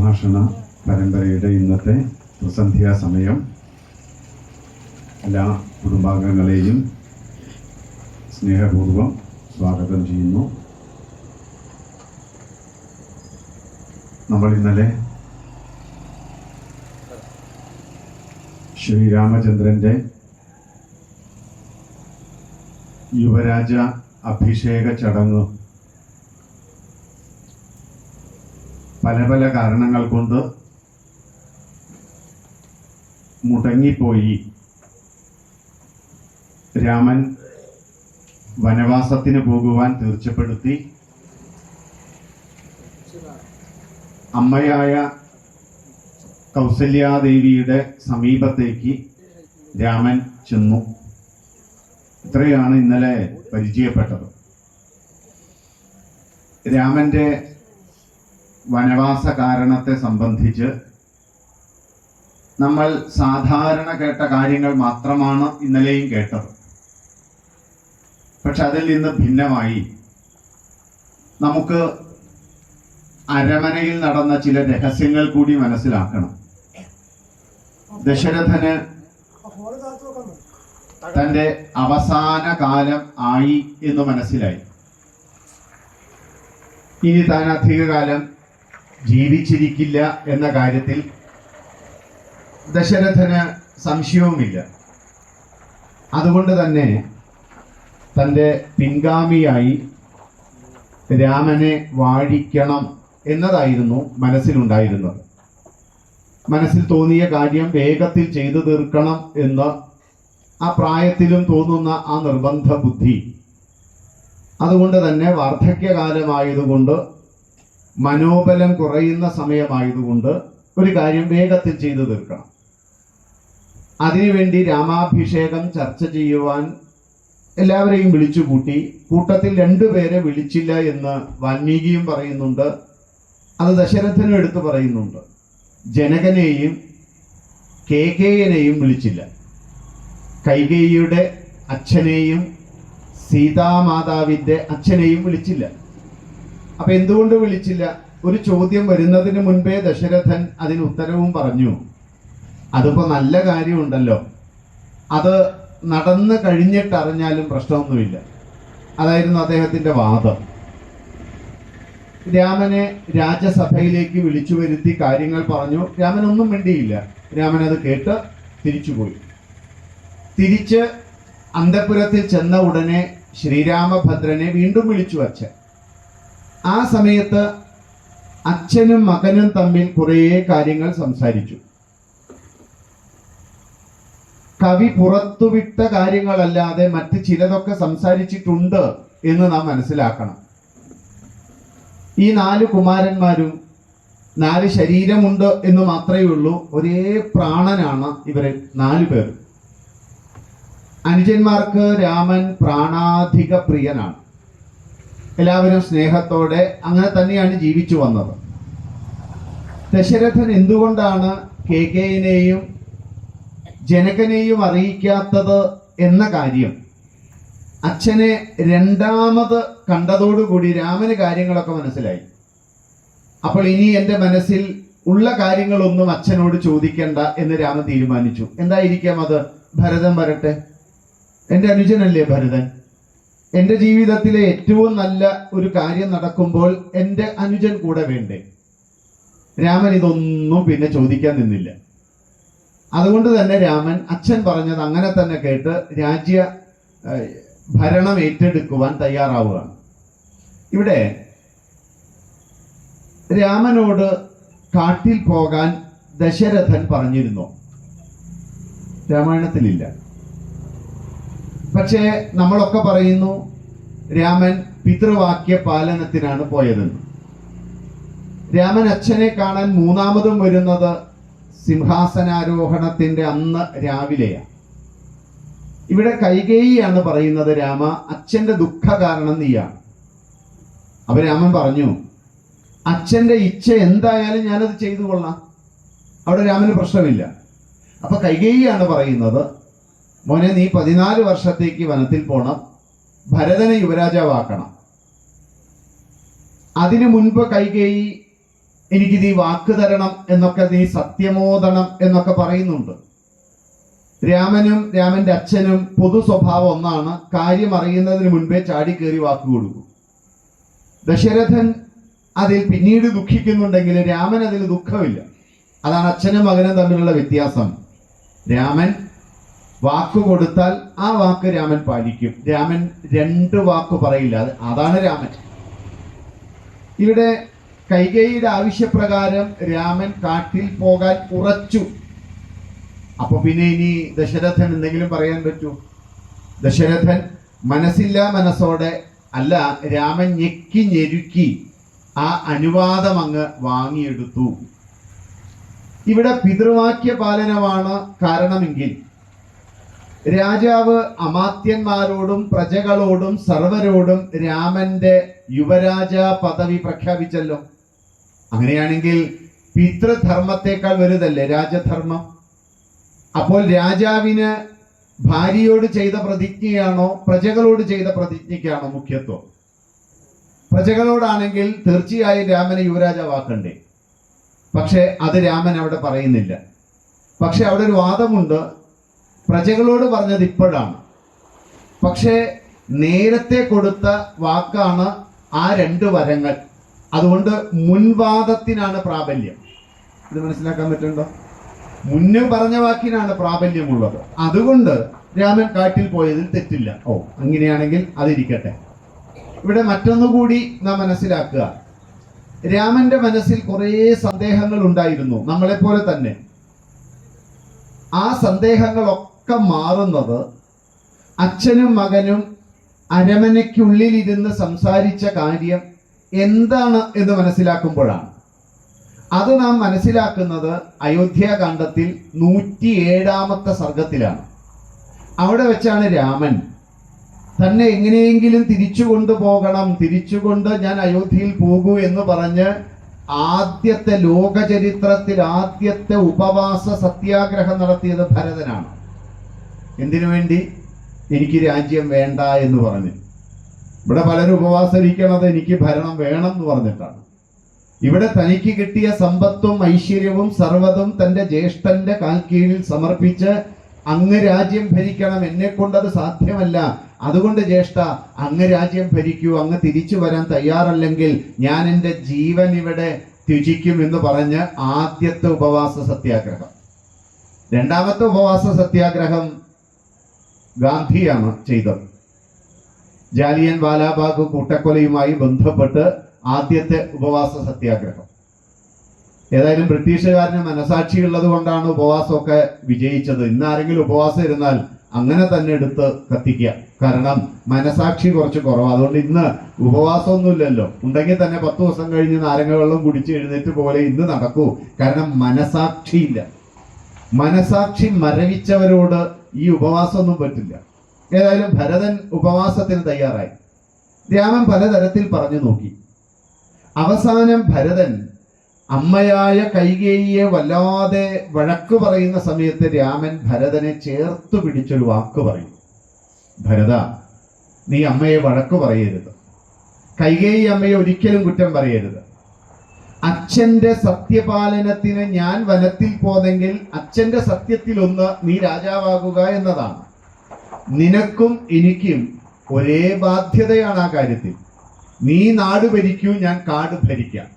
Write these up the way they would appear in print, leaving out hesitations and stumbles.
പ്രഭാഷണ പരമ്പരയുടെ ഇന്നത്തെ പ്രസന്ധ്യാ സമയം എല്ലാ കുടുംബാംഗങ്ങളെയും സ്നേഹപൂർവ്വം സ്വാഗതം ചെയ്യുന്നു. നമ്മൾ ഇന്നലെ ശ്രീരാമചന്ദ്രൻ്റെ യുവരാജ അഭിഷേക ചടങ്ങ് പല പല കാരണങ്ങൾ കൊണ്ട് മുടങ്ങിപ്പോയി. രാമൻ വനവാസത്തിന് പോകുവാൻ തീർച്ചപ്പെടുത്തി. അമ്മയായ കൗസല്യാദേവിയുടെ സമീപത്തേക്ക് രാമൻ ചെന്നു. ഇത്രയാണ് ഇന്നലെ പരിചയപ്പെട്ടത്. രാമന്റെ വനവാസ കാരണത്തെ സംബന്ധിച്ച് നമ്മൾ സാധാരണ കേട്ട കാര്യങ്ങൾ മാത്രമാണ് ഇന്നലെയും കേട്ടത്. പക്ഷെ അതിൽ നിന്ന് ഭിന്നമായി നമുക്ക് അരമനയിൽ നടന്ന ചില രഹസ്യങ്ങൾ കൂടി മനസ്സിലാക്കണം. ദശരഥന് തൻ്റെ അവസാന കാലം ആയി എന്ന് മനസ്സിലായി. ഇനി താൻ അധികകാലം ജീവിച്ചിരിക്കില്ല എന്ന കാര്യത്തിൽ ദശരഥന് സംശയവുമില്ല. അതുകൊണ്ട് തന്നെ തൻ്റെ പിൻഗാമിയായി രാമനെ വാഴിക്കണം എന്നതായിരുന്നു മനസ്സിലുണ്ടായിരുന്നത്. മനസ്സിൽ തോന്നിയ കാര്യം വേഗത്തിൽ ചെയ്തു തീർക്കണം എന്ന് ആ പ്രായത്തിലും തോന്നുന്ന ആ നിർബന്ധ ബുദ്ധി, അതുകൊണ്ട് തന്നെ വാർദ്ധക്യകാലമായതുകൊണ്ട്, മനോബലം കുറയുന്ന സമയമായതുകൊണ്ട് ഒരു കാര്യം വേഗത്തിൽ ചെയ്തു തീർക്കണം. അതിനുവേണ്ടി രാമാഭിഷേകം ചർച്ച ചെയ്യുവാൻ എല്ലാവരെയും വിളിച്ചു കൂട്ടി. കൂട്ടത്തിൽ 2 പേരെ വിളിച്ചില്ല എന്ന് വാൽമീകിയും പറയുന്നുണ്ട്, അത് ദശരഥനും എടുത്തു പറയുന്നുണ്ട്. ജനകനെയും കേകേയനെയും വിളിച്ചില്ല. കൈകേയിയുടെ അച്ഛനെയും സീതാമാതാവിൻ്റെ അച്ഛനെയും വിളിച്ചില്ല. അപ്പൊ എന്തുകൊണ്ട് വിളിച്ചില്ല? ഒരു ചോദ്യം വരുന്നതിന് മുൻപേ ദശരഥൻ അതിന് ഉത്തരവും പറഞ്ഞു. അതിപ്പോ നല്ല കാര്യമുണ്ടല്ലോ, അത് നടന്നു കഴിഞ്ഞിട്ടറിഞ്ഞാലും പ്രശ്നമൊന്നുമില്ല. അതായിരുന്നു അദ്ദേഹത്തിന്റെ വാദം. രാമനെ രാജസഭയിലേക്ക് വിളിച്ചു വരുത്തി കാര്യങ്ങൾ പറഞ്ഞു. രാമൻ ഒന്നും മിണ്ടിയില്ല. രാമൻ അത് കേട്ട് തിരിച്ചുപോയി. തിരിച്ച് അന്തഃപുരത്തിൽ ചെന്ന ഉടനെ ശ്രീരാമഭദ്രനെ വീണ്ടും വിളിച്ചു അച്ഛൻ. ആ സമയത്ത് അച്ഛനും മകനും തമ്മിൽ കുറേ കാര്യങ്ങൾ സംസാരിച്ചു. കവി പുറത്തുവിട്ട കാര്യങ്ങളല്ലാതെ മറ്റ് ചിലതൊക്കെ സംസാരിച്ചിട്ടുണ്ട് എന്ന് നാം മനസ്സിലാക്കണം. ഈ 4 കുമാരന്മാരും 4 ശരീരമുണ്ട് എന്ന് മാത്രമേ ഉള്ളൂ. ഒരേ പ്രാണനാണ് ഇവരെ 4 പേർ. അനുജന്മാർക്ക് രാമൻ പ്രാണാധിക പ്രിയനാണ്. എല്ലാവരും സ്നേഹത്തോടെ അങ്ങനെ തന്നെയാണ് ജീവിച്ചു വന്നത്. ദശരഥൻ എന്തുകൊണ്ടാണ് കേകേയനെയും ജനകനെയും അറിയിക്കാത്തത് എന്ന കാര്യം അച്ഛനെ രണ്ടാമത് കണ്ടതോടുകൂടി രാമന് കാര്യങ്ങളൊക്കെ മനസ്സിലായി. അപ്പോൾ ഇനി എൻ്റെ മനസ്സിൽ ഉള്ള കാര്യങ്ങളൊന്നും അച്ഛനോട് ചോദിക്കണ്ട എന്ന് രാമൻ തീരുമാനിച്ചു. എന്തായിരിക്കാം അത്? ഭരതൻ വരട്ടെ, എൻ്റെ അനുജനല്ലേ ഭരതൻ. എൻ്റെ ജീവിതത്തിലെ ഏറ്റവും നല്ല ഒരു കാര്യം നടക്കുമ്പോൾ എൻ്റെ അനുജൻ കൂടെ വേണ്ടേ? രാമൻ ഇതൊന്നും പിന്നെ ചോദിക്കാൻ നിന്നില്ല. അതുകൊണ്ട് തന്നെ രാമൻ അച്ഛൻ പറഞ്ഞത് അങ്ങനെ തന്നെ കേട്ട് രാജ്യ ഭരണം ഏറ്റെടുക്കുവാൻ തയ്യാറാവുകയാണ്. ഇവിടെ രാമനോട് കാട്ടിൽ പോകാൻ ദശരഥൻ പറഞ്ഞിരുന്നു. രാമായണത്തിലില്ല. പക്ഷേ നമ്മളൊക്കെ പറയുന്നു രാമൻ പിതൃവാക്യ പാലനത്തിനാണ് പോയതെന്ന്. രാമൻ അച്ഛനെ കാണാൻ 3ാമതും വരുന്നത് സിംഹാസനാരോഹണത്തിന്റെ അന്ന് രാവിലെയാണ്. ഇവിടെ കൈകേയിയാണ് പറയുന്നത്, രാമ, അച്ഛന്റെ ദുഃഖ കാരണം നീയാണ്. അപ്പൊ രാമൻ പറഞ്ഞു, അച്ഛന്റെ ഇച്ഛ എന്തായാലും ഞാനത് ചെയ്തു കൊള്ളാം. അവിടെ രാമന് പ്രശ്നമില്ല. അപ്പൊ കൈകേയിയാണ് പറയുന്നത്, മോനെ, നീ 14 വർഷത്തേക്ക് വനത്തിൽ പോണം, ഭരതനെ യുവരാജാവാക്കണം. അതിനു മുൻപ് കൈകേയി എനിക്കിത് ഈ വാക്ക് തരണം എന്നൊക്കെ, നീ സത്യമോദണം എന്നൊക്കെ പറയുന്നുണ്ട്. രാമനും രാമന്റെ അച്ഛനും പൊതു സ്വഭാവം ഒന്നാണ്, കാര്യം അറിയുന്നതിന് മുൻപേ ചാടിക്കേറി വാക്ക് കൊടുക്കും. ദശരഥൻ അതിൽ പിന്നീട് ദുഃഖിക്കുന്നുണ്ടെങ്കിൽ രാമൻ അതിൽ ദുഃഖമില്ല. അതാണ് അച്ഛനും മകനും തമ്മിലുള്ള വ്യത്യാസം. രാമൻ വാക്ക് കൊടുത്താൽ ആ വാക്ക് രാമൻ പാലിക്കും. രാമൻ രണ്ട് വാക്ക് പറയില്ല. അതാണ് രാമൻ. ഇവിടെ കൈകേയിയുടെ ആവശ്യപ്രകാരം രാമൻ കാട്ടിൽ പോകാൻ ഉറച്ചു. അപ്പൊ പിന്നെ ഇനി ദശരഥൻ എന്തെങ്കിലും പറയാൻ പറ്റൂ? ദശരഥൻ മനസ്സില്ലാ മനസ്സോടെ അല്ല, രാമൻ ഞെക്കി ഞെരുക്കി ആ അനുവാദം അങ്ങ് വാങ്ങിയെടുത്തു. ഇവിടെ പിതൃവാക്യ പാലനമാണ് കാരണമെങ്കിൽ രാജാവ് അമാത്യന്മാരോടും പ്രജകളോടും സർവരോടും രാമന്റെ യുവരാജ പദവി പ്രഖ്യാപിച്ചല്ലോ. അങ്ങനെയാണെങ്കിൽ പിതൃധർമ്മത്തെക്കാൾ വലുതല്ലേ രാജധർമ്മം? അപ്പോൾ രാജാവിന് ഭാര്യയോട് ചെയ്ത പ്രതിജ്ഞയാണോ പ്രജകളോട് ചെയ്ത പ്രതിജ്ഞയ്ക്കാണോ മുഖ്യത്വം? പ്രജകളോടാണെങ്കിൽ തീർച്ചയായും രാമനെ യുവരാജാവാക്കണ്ടേ. പക്ഷെ അത് രാമൻ അവിടെ പറയുന്നില്ല. പക്ഷെ അവിടെ ഒരു വാദമുണ്ട്. പ്രജകളോട് പറഞ്ഞത് ഇപ്പോഴാണ്, പക്ഷേ നേരത്തെ കൊടുത്ത വാക്കാണ് ആ രണ്ട് വരങ്ങൾ. അതുകൊണ്ട് മുൻവാദത്തിനാണ് പ്രാബല്യം. ഇത് മനസ്സിലാക്കാൻ പറ്റുന്നുണ്ടോ? മുന്നേ പറഞ്ഞ വാക്കിനാണ് പ്രാബല്യമുള്ളത്. അതുകൊണ്ട് രാമൻ കാട്ടിൽ പോയതിൽ തെറ്റില്ല. അങ്ങനെയാണെങ്കിൽ അതിരിക്കട്ടെ. ഇവിടെ മറ്റൊന്നുകൂടി നാം മനസ്സിലാക്കുക. രാമന്റെ മനസ്സിൽ കുറേ സന്ദേഹങ്ങൾ ഉണ്ടായിരുന്നു, നമ്മളെപ്പോലെ തന്നെ. ആ സന്ദേഹങ്ങളൊക്കെ മാറുന്നത് അച്ഛനും മകനും അരമനയ്ക്കുള്ളിലിരുന്ന് സംസാരിച്ച കാര്യം എന്താണ് എന്ന് മനസ്സിലാക്കുമ്പോഴാണ്. അത് നാം മനസ്സിലാക്കുന്നത് അയോധ്യാകാന്ഡത്തിൽ 107ാമത്തെ സർഗത്തിലാണ്. അവിടെ വെച്ചാണ് രാമൻ തന്നെ എങ്ങനെയെങ്കിലും തിരിച്ചു കൊണ്ടുപോകണം, തിരിച്ചുകൊണ്ട് ഞാൻ അയോധ്യയിൽ പോകൂ എന്ന് പറഞ്ഞ് ആദ്യത്തെ ലോകചരിത്രത്തിൽ ആദ്യത്തെ ഉപവാസ സത്യാഗ്രഹം നടത്തിയത് ഭരതനാണ്. എന്തിനു വേണ്ടി? എനിക്ക് രാജ്യം വേണ്ട എന്ന് പറഞ്ഞ്. ഇവിടെ പലരും ഉപവാസം ഇരിക്കണത് എനിക്ക് ഭരണം വേണം എന്ന് പറഞ്ഞിട്ടാണ്. ഇവിടെ തനിക്ക് കിട്ടിയ സമ്പത്തും ഐശ്വര്യവും സർവ്വതും തന്റെ ജ്യേഷ്ഠന്റെ കാൽക്കീഴിൽ സമർപ്പിച്ച് അങ്ങ് രാജ്യം ഭരിക്കണം, എന്നെ കൊണ്ടത് സാധ്യമല്ല, അതുകൊണ്ട് ജ്യേഷ്ഠ അങ്ങ് രാജ്യം ഭരിക്കൂ, അങ്ങ് തിരിച്ചു വരാൻ തയ്യാറല്ലെങ്കിൽ ഞാൻ എൻ്റെ ജീവൻ ഇവിടെ ത്യജിക്കും എന്ന് പറഞ്ഞ് ആദ്യത്തെ ഉപവാസ സത്യാഗ്രഹം. രണ്ടാമത്തെ ഉപവാസ സത്യാഗ്രഹം ഗാന്ധിയാണ് ചെയ്തത്. ജാലിയൻ വാലാബാഗ് കൂട്ടക്കൊലയുമായി ബന്ധപ്പെട്ട് ആദ്യത്തെ ഉപവാസ സത്യാഗ്രഹം. ഏതായാലും ബ്രിട്ടീഷുകാരന് മനസാക്ഷിയുള്ളത് കൊണ്ടാണ് ഉപവാസമൊക്കെ വിജയിച്ചത്. ഇന്ന് ആരെങ്കിലും ഉപവാസം ഇരുന്നാൽ അങ്ങനെ തന്നെ എടുത്ത് കത്തിക്കുക. കാരണം മനസാക്ഷി കുറച്ച് കുറവാണ്. അതുകൊണ്ട് ഇന്ന് ഉപവാസമൊന്നുമില്ലല്ലോ. ഉണ്ടെങ്കിൽ തന്നെ 10 ദിവസം കഴിഞ്ഞ് നാരങ്ങ വെള്ളം കുടിച്ച് എഴുന്നേറ്റ് പോലെ ഇന്ന് നടക്കൂ. കാരണം മനസാക്ഷിയില്ല. മനസാക്ഷി മരവിച്ചവരോട് ഈ ഉപവാസമൊന്നും പറ്റില്ല. ഏതായാലും ഭരതൻ ഉപവാസത്തിന് തയ്യാറായി. രാമൻ പലതരത്തിൽ പറഞ്ഞു നോക്കി. അവസാനം ഭരതൻ അമ്മയായ കൈകേയിയെ വല്ലാതെ വഴക്ക് പറയുന്ന സമയത്ത് രാമൻ ഭരതനെ ചേർത്ത് പിടിച്ചൊരു വാക്ക് പറയും. ഭരത, നീ അമ്മയെ വഴക്ക് പറയരുത്. കൈകേയി അമ്മയെ ഒരിക്കലും കുറ്റം പറയരുത്. അച്ഛന്റെ സത്യപാലനത്തിന് ഞാൻ വനത്തിൽ പോന്നെങ്കിൽ അച്ഛന്റെ സത്യത്തിലൊന്ന് നീ രാജാവാകുക എന്നതാണ്. നിനക്കും എനിക്കും ഒരേ ബാധ്യതയാണ് ആ കാര്യത്തിൽ. നീ നാട് ഭരിക്കൂ, ഞാൻ കാട് ഭരിക്കാം.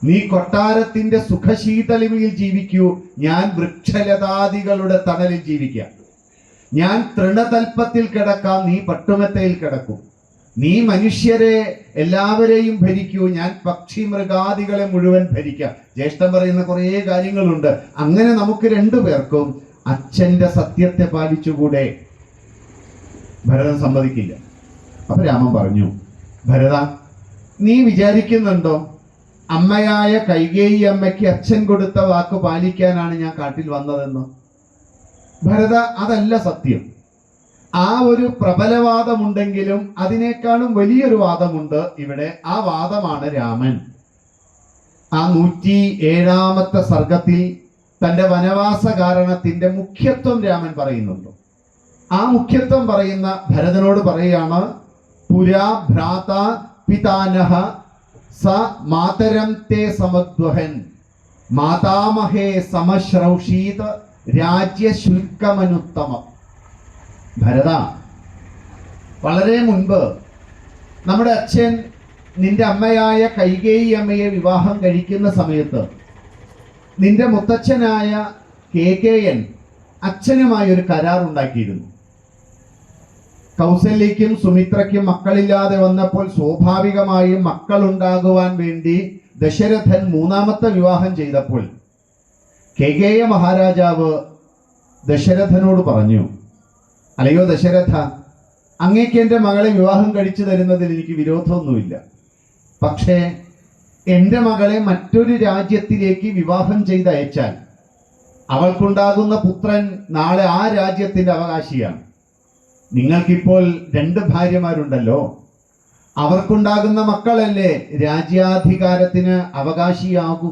നീ കൊട്ടാരത്തിന്റെ സുഖശീതളിമയിൽ ജീവിക്കൂ, ഞാൻ വൃക്ഷലതാദികളുടെ തണലിൽ ജീവിക്കാം. ഞാൻ തൃണതൽപ്പത്തിൽ കിടക്കാം, നീ പട്ടുമെത്തയിൽ കിടക്കും. നീ മനുഷ്യരെ എല്ലാവരെയും ഭരിക്കൂ, ഞാൻ പക്ഷി മൃഗാദികളെ മുഴുവൻ ഭരിക്കാം. ജ്യേഷ്ഠൻ പറയുന്ന കുറേ കാര്യങ്ങളുണ്ട്. അങ്ങനെ നമുക്ക് രണ്ടുപേർക്കും അച്ഛന്റെ സത്യത്തെ പാലിച്ചുകൂടെ? ഭരതൻ സമ്മതിക്കില്ല. അപ്പൊ രാമൻ പറഞ്ഞു, ഭരത, നീ വിചാരിക്കുന്നുണ്ടോ അമ്മയായ കൈകേയി അമ്മയ്ക്ക് അച്ഛൻ കൊടുത്ത വാക്ക് പാലിക്കാനാണ് ഞാൻ കാട്ടിൽ വന്നതെന്ന്? ഭരത, അതല്ല സത്യം. ആ ഒരു പ്രബലവാദമുണ്ടെങ്കിലും അതിനേക്കാളും വലിയൊരു വാദമുണ്ട് ഇവിടെ. ആ വാദമാണ് രാമൻ. ആ 107ാമത്തെ സർഗത്തിൽ തന്റെ വനവാസ കാരണത്തിന്റെ മുഖ്യത്വം രാമൻ പറയുന്നുണ്ട്. ആ മുഖ്യത്വം പറയുന്ന ഭരതനോട് പറയുകയാണ്, പുരാ ഭ്രാത പിതാനഹ സ മാതരം തേ സമദ്വഹൻ മാതാമഹേ സമശ്രൗഷീത് രാജ്യശുൽക്കമനുത്തമം. ഭരത, വളരെ മുൻപ് നമ്മുടെ അച്ഛൻ നിന്റെ അമ്മയായ കൈകേയി അമ്മയെ വിവാഹം കഴിക്കുന്ന സമയത്ത് നിന്റെ മുത്തച്ഛനായ കേകേയൻ അച്ഛനുമായി ഒരു കരാർ ഉണ്ടാക്കിയിരുന്നു. കൗസല്യയ്ക്കും സുമിത്രയ്ക്കും മക്കളില്ലാതെ വന്നപ്പോൾ സ്വാഭാവികമായും മക്കളുണ്ടാകുവാൻ വേണ്ടി ദശരഥൻ മൂന്നാമത്തെ വിവാഹം ചെയ്തപ്പോൾ കേകേയ മഹാരാജാവ് ദശരഥനോട് പറഞ്ഞു, അല്ലയോ ദശരഥ, അങ്ങേക്ക് എൻ്റെ മകളെ വിവാഹം കഴിച്ചു തരുന്നതിൽ എനിക്ക് വിരോധമൊന്നുമില്ല. പക്ഷേ എൻ്റെ മകളെ മറ്റൊരു രാജ്യത്തിലേക്ക് വിവാഹം ചെയ്തയച്ചാൽ അവൾക്കുണ്ടാകുന്ന പുത്രൻ നാളെ ആ രാജ്യത്തിൻ്റെ അവകാശിയാണ്. നിങ്ങൾക്കിപ്പോൾ 2 ഭാര്യമാരുണ്ടല്ലോ, അവർക്കുണ്ടാകുന്ന മക്കളല്ലേ രാജ്യാധികാരത്തിന് അവകാശിയാകൂ.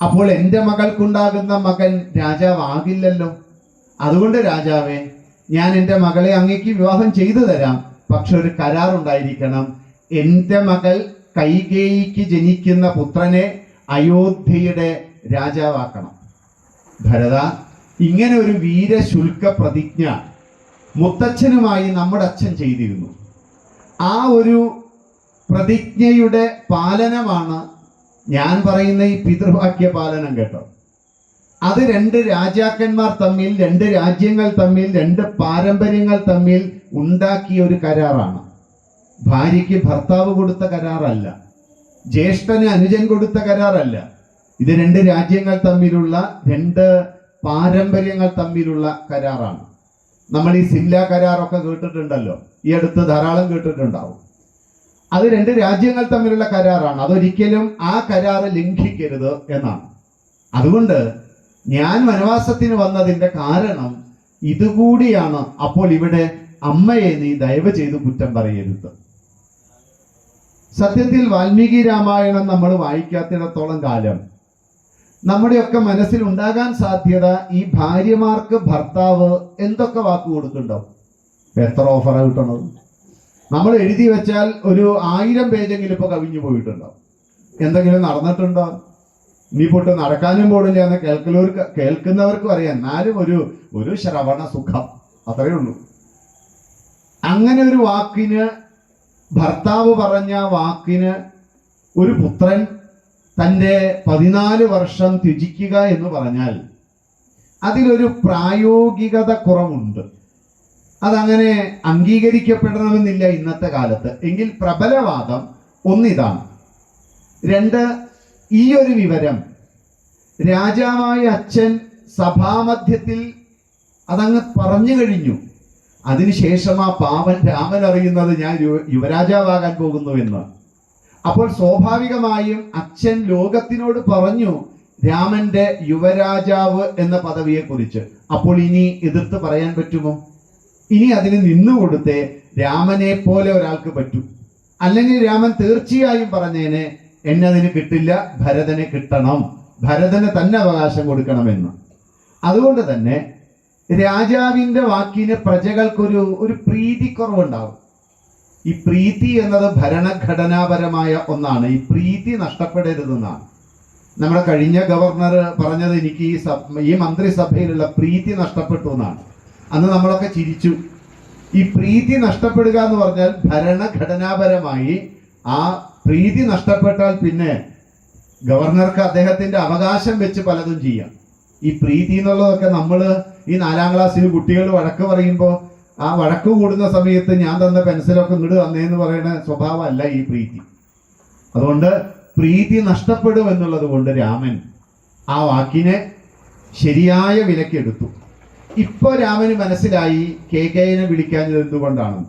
അപ്പോൾ എൻ്റെ മകൾക്കുണ്ടാകുന്ന മകൻ രാജാവാകില്ലല്ലോ. അതുകൊണ്ട് രാജാവേ, ഞാൻ എൻ്റെ മകളെ അങ്ങേക്ക് വിവാഹം ചെയ്തു തരാം. പക്ഷെ ഒരു കരാറുണ്ടായിരിക്കണം. എൻ്റെ മകൾ കൈകേയിക്ക് ജനിക്കുന്ന പുത്രനെ അയോധ്യയുടെ രാജാവാക്കണം. ഭരത, ഇങ്ങനെ ഒരു വീരശുൽക്ക പ്രതിജ്ഞ മുത്തച്ഛനുമായി നമ്മുടെ അച്ഛൻ ചെയ്തിരുന്നു. ആ ഒരു പ്രതിജ്ഞയുടെ പാലനമാണ് ഞാൻ പറയുന്ന ഈ പിതൃവാക്യ പാലനം. കേട്ടോ, അത് 2 രാജാക്കന്മാർ തമ്മിൽ, 2 രാജ്യങ്ങൾ തമ്മിൽ, 2 പാരമ്പര്യങ്ങൾ തമ്മിൽ ഉണ്ടാക്കിയ ഒരു കരാറാണ്. ഭാര്യയ്ക്ക് ഭർത്താവ് കൊടുത്ത കരാറല്ല, ജ്യേഷ്ഠന് അനുജൻ കൊടുത്ത കരാറല്ല. ഇത് 2 രാജ്യങ്ങൾ തമ്മിലുള്ള, 2 പാരമ്പര്യങ്ങൾ തമ്മിലുള്ള കരാറാണ്. നമ്മൾ ഈ സിംല കരാറൊക്കെ കേട്ടിട്ടുണ്ടല്ലോ, ഈ അടുത്ത് ധാരാളം കേട്ടിട്ടുണ്ടാവും. അത് 2 രാജ്യങ്ങൾ തമ്മിലുള്ള കരാറാണ്. അതൊരിക്കലും ആ കരാറ് ലംഘിക്കരുത് എന്നാണ്. അതുകൊണ്ട് ഞാൻ വനവാസത്തിന് വന്നതിൻ്റെ കാരണം ഇതുകൂടിയാണ്. അപ്പോൾ ഇവിടെ അമ്മയെ നീ ദയവ് ചെയ്ത് കുറ്റം പറയരുത്. സത്യത്തിൽ വാൽമീകി രാമായണം നമ്മൾ വായിക്കാത്തിടത്തോളം കാലം നമ്മുടെയൊക്കെ മനസ്സിൽ ഉണ്ടാകാൻ സാധ്യത ഈ ഭാര്യമാർക്ക് ഭർത്താവ് എന്തൊക്കെ വാക്ക് കൊടുക്കുന്നുണ്ടാവും. എത്ര ഓഫറാ കിട്ടണത്? നമ്മൾ എഴുതി വെച്ചാൽ ഒരു 1000 പേജെങ്കിലും ഇപ്പൊ കവിഞ്ഞു പോയിട്ടുണ്ടാവും. എന്തെങ്കിലും നടന്നിട്ടുണ്ടോ? നീ പൊട്ട് നടക്കാനും പോടില്ല എന്ന് കേൾക്കുന്നവർക്കും അറിയാം. എന്നാലും ഒരു ശ്രവണ സുഖം, അത്രയേ ഉള്ളൂ. അങ്ങനെ ഒരു വാക്കിന്, ഭർത്താവ് പറഞ്ഞ വാക്കിന് ഒരു പുത്രൻ തൻ്റെ 14 വർഷം ത്യജിക്കുക എന്ന് പറഞ്ഞാൽ അതിലൊരു പ്രായോഗികത കുറവുണ്ട്. അതങ്ങനെ അംഗീകരിക്കപ്പെടണമെന്നില്ല ഇന്നത്തെ കാലത്ത്. എങ്കിൽ പ്രബലവാദം ഒന്നിതാണ്. 2, ഈ ഒരു വിവരം രാജാവായ അച്ഛൻ സഭാമധ്യത്തിൽ അതങ്ങ് പറഞ്ഞു കഴിഞ്ഞു. അതിനുശേഷം ആ പാവൻ രാമൻ അറിയുന്നത് ഞാൻ യുവരാജാവാകാൻ പോകുന്നു എന്ന്. അപ്പോൾ സ്വാഭാവികമായും അച്ഛൻ ലോകത്തിനോട് പറഞ്ഞു രാമന്റെ യുവരാജാവ് എന്ന പദവിയെ കുറിച്ച്. അപ്പോൾ ഇനി എതിർത്ത് പറയാൻ പറ്റുമോ? ഇനി അതിന് നിന്നുകൊടുത്തേ രാമനെ പോലെ ഒരാൾക്ക് പറ്റൂ. അല്ലെങ്കിൽ രാമൻ തീർച്ചയായും പറഞ്ഞേനെ എന്നെ അതിന് കിട്ടില്ല, ഭരതനെ കിട്ടണം, ഭരതന് തന്നെ അവകാശം കൊടുക്കണമെന്ന്. അതുകൊണ്ട് തന്നെ രാജാവിന്റെ വാക്കിന് പ്രജകൾക്കൊരു പ്രീതിക്കുറവുണ്ടാവും. ഈ പ്രീതി എന്നത് ഭരണഘടനാപരമായ ഒന്നാണ്. ഈ പ്രീതി നഷ്ടപ്പെടരുതെന്നാണ് നമ്മുടെ കഴിഞ്ഞ ഗവർണർ പറഞ്ഞത്. എനിക്ക് ഈ മന്ത്രിസഭയിലുള്ള പ്രീതി നഷ്ടപ്പെട്ടു എന്നാണ്. അന്ന് നമ്മളൊക്കെ ചിരിച്ചു. ഈ പ്രീതി നഷ്ടപ്പെടുക എന്ന് പറഞ്ഞാൽ ഭരണഘടനാപരമായി ആ പ്രീതി നഷ്ടപ്പെട്ടാൽ പിന്നെ ഗവർണർക്ക് അദ്ദേഹത്തിന്റെ അവകാശം വെച്ച് പലതും ചെയ്യാം. ഈ പ്രീതി എന്നുള്ളതൊക്കെ നമ്മൾ ഈ 4ാം ക്ലാസ്സിൽ കുട്ടികൾ വഴക്ക് പറയുമ്പോൾ ആ വഴക്ക് കൂടുന്ന സമയത്ത് ഞാൻ തന്ന പെൻസിലൊക്കെ ഇങ്ങോട്ട് തന്നേന്ന് പറയുന്ന സ്വഭാവമല്ല ഈ പ്രീതി. അതുകൊണ്ട് പ്രീതി നഷ്ടപ്പെടും എന്നുള്ളത് കൊണ്ട് രാമൻ ആ വാക്കിനെ ശരിയായ വിലക്കെടുത്തു. ഇപ്പൊ രാമന് മനസ്സിലായി കേകേയനെ വിളിക്കാഞ്ഞത് എന്തുകൊണ്ടാണ്.